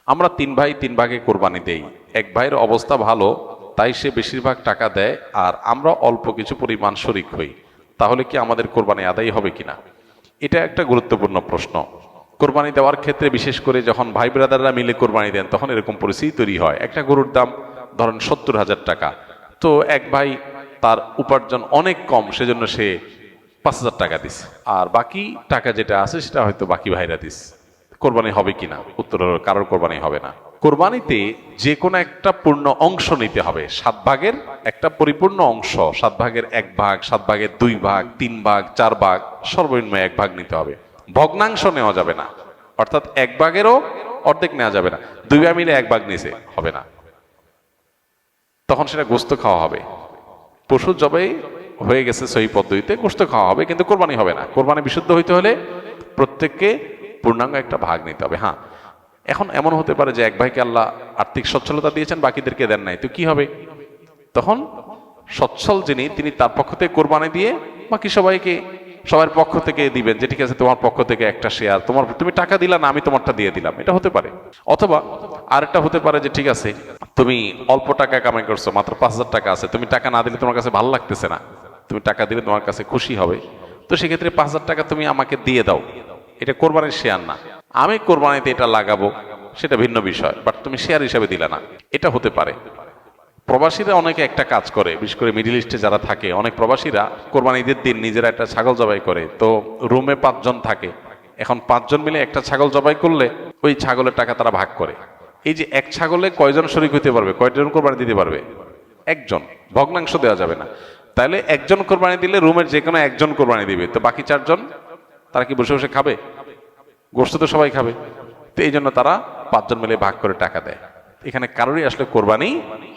আমরা তিন ভাই তিন ভাগে কোরবানি দেই। এক ভাইয়ের অবস্থা ভালো, তাই সে বেশিরভাগ টাকা দেয়, আর আমরা অল্প কিছু পরিমাণ শরিক হই। তাহলে কি আমাদের কোরবানি আদায় হবে কিনা? এটা একটা গুরুত্বপূর্ণ প্রশ্ন। কোরবানি দেওয়ার ক্ষেত্রে বিশেষ করে যখন ভাই ব্রাদাররা মিলে কোরবানি দেন, তখন এরকম পরিস্থিতি তৈরি হয়। একটা গরুর দাম ধরেন 70,000 টাকা, তো এক ভাই তার উপার্জন অনেক কম, সেজন্য সে 5,000 টাকা দিস, আর বাকি টাকা যেটা আছে সেটা হয়তো বাকি ভাইরা দিস। কোরবানি হবে কিনা? উত্তর হলো কারোর কোরবানি হবে না। কোরবানিতে যে কোনো একটা পূর্ণ অংশ নিতে হবে। 7 ভাগের একটা পরিপূর্ণ অংশ, 7 ভাগের 1 ভাগ, 7 ভাগের 2 ভাগ, 3 ভাগ, 4 ভাগ, সর্বনিম্ন 1 ভাগ নিতে হবে। ভগ্নাংশ নেওয়া যাবে না, অর্থাৎ 1 ভাগেরও অর্ধেক নেওয়া যাবে না। 2 ভাই মিলে 1 ভাগ নিছে, হবে না, তখন সেটা গোস্ত খাওয়া হবে। পশু জবাই হয়ে গেছে সহি পদ্ধতিতে, গোস্ত খাওয়া হবে, কিন্তু কোরবানি হবে না। কোরবানি বিশুদ্ধ হইতে হলে প্রত্যেককে পূর্ণাঙ্গ একটা ভাগ নিতে হবে। হ্যাঁ, এখন এমন হতে পারে যে এক ভাইকে আল্লাহ আর্থিক সচ্ছলতা দিয়েছেন, বাকিদেরকে দেন নাই, তো কি হবে? তখন সচ্ছল যিনি, তিনি তার পক্ষ থেকে কোরবানি দিয়ে বাকি সবাইকে সবার পক্ষ থেকে দিবেন, যে ঠিক আছে তোমার পক্ষ থেকে একটা শেয়ার, তুমি টাকা দিলা না, আমি তোমারটা দিয়ে দিলাম, এটা হতে পারে। অথবা আরেকটা হতে পারে যে ঠিক আছে, তুমি অল্প টাকা কামাই করছো, মাত্র 5,000 টাকা আছে, তুমি টাকা না দিলে তোমার কাছে ভালো লাগতেছে না, তুমি টাকা দিলে তোমার কাছে খুশি হবে, তো সেক্ষেত্রে 5,000 টাকা তুমি আমাকে দিয়ে দাও। এটা কোরবানির শেয়ার না, আমি কোরবানিতে এটা লাগাবো, সেটা ভিন্ন বিষয়, বাট তুমি শেয়ার হিসাবে দিলে না, এটা হতে পারে। প্রবাসীরা অনেকে একটা কাজ করে, বিশেষ করে মিডিল ইস্টে যারা থাকে, অনেক প্রবাসীরা কোরবানি ঈদের দিন নিজেরা একটা ছাগল জবাই করে। তো রুমে 5 জন থাকে, এখন 5 জন মিলে একটা ছাগল জবাই করলে ওই ছাগলের টাকা তারা ভাগ করে। এই যে এক ছাগলে কয়জন শরিক হতে পারবে, কয়জন কোরবানি দিতে পারবে? একজন। ভগ্নাংশ দেওয়া যাবে না। তাহলে একজন কোরবানি দিলে রুমের যে কোনো একজন কোরবানি দিবে, তো বাকি 4 জন তারা কি বসে বসে খাবে? গোস্ত তো সবাই খাবে। তো এই জন্য তারা 5 জন মিলে ভাগ করে টাকা দেয়। এখানে কারোরই আসলে কোরবানি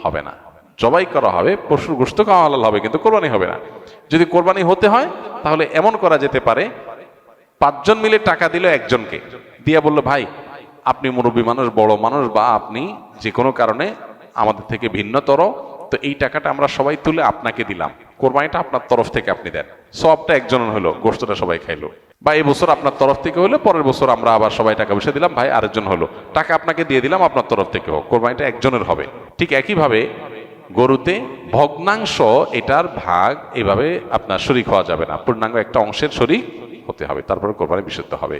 হবে না, জবাই করা হবে, পশুর গোস্ত খাওয়া হালাল হবে, কিন্তু কোরবানি হবে না। যদি কোরবানি হতে হয় তাহলে এমন করা যেতে পারে, 5 জন মিলে টাকা দিল একজনকে, দিয়ে বললো ভাই আপনি মুরব্বী মানুষ, বড় মানুষ, বা আপনি যে কোনো কারণে আমাদের থেকে ভিন্নতর, তো এই টাকাটা আমরা সবাই তুলে আপনাকে দিলাম, কোরবানিটা আপনার তরফ থেকে আপনি দেন, সবটা একজনের হলো, গোস্তটা সবাই খাইলো। বা এই বছর আপনার তরফ থেকে হলো, পরের বছর আমরা আবার সবাই টাকা পয়সা দিলাম, ভাই আরেকজন হলো, টাকা আপনাকে দিয়ে দিলাম, আপনার তরফ থেকে হোক, কোরবানিটা একজনের হবে। ঠিক একইভাবে গরুতে ভগ্নাংশ, এটার ভাগ এভাবে আপনার শরিক হওয়া যাবে না, পূর্ণাঙ্গ একটা অংশের শরিক হতে হবে, তারপরে কোরবানি বিশুদ্ধ হবে।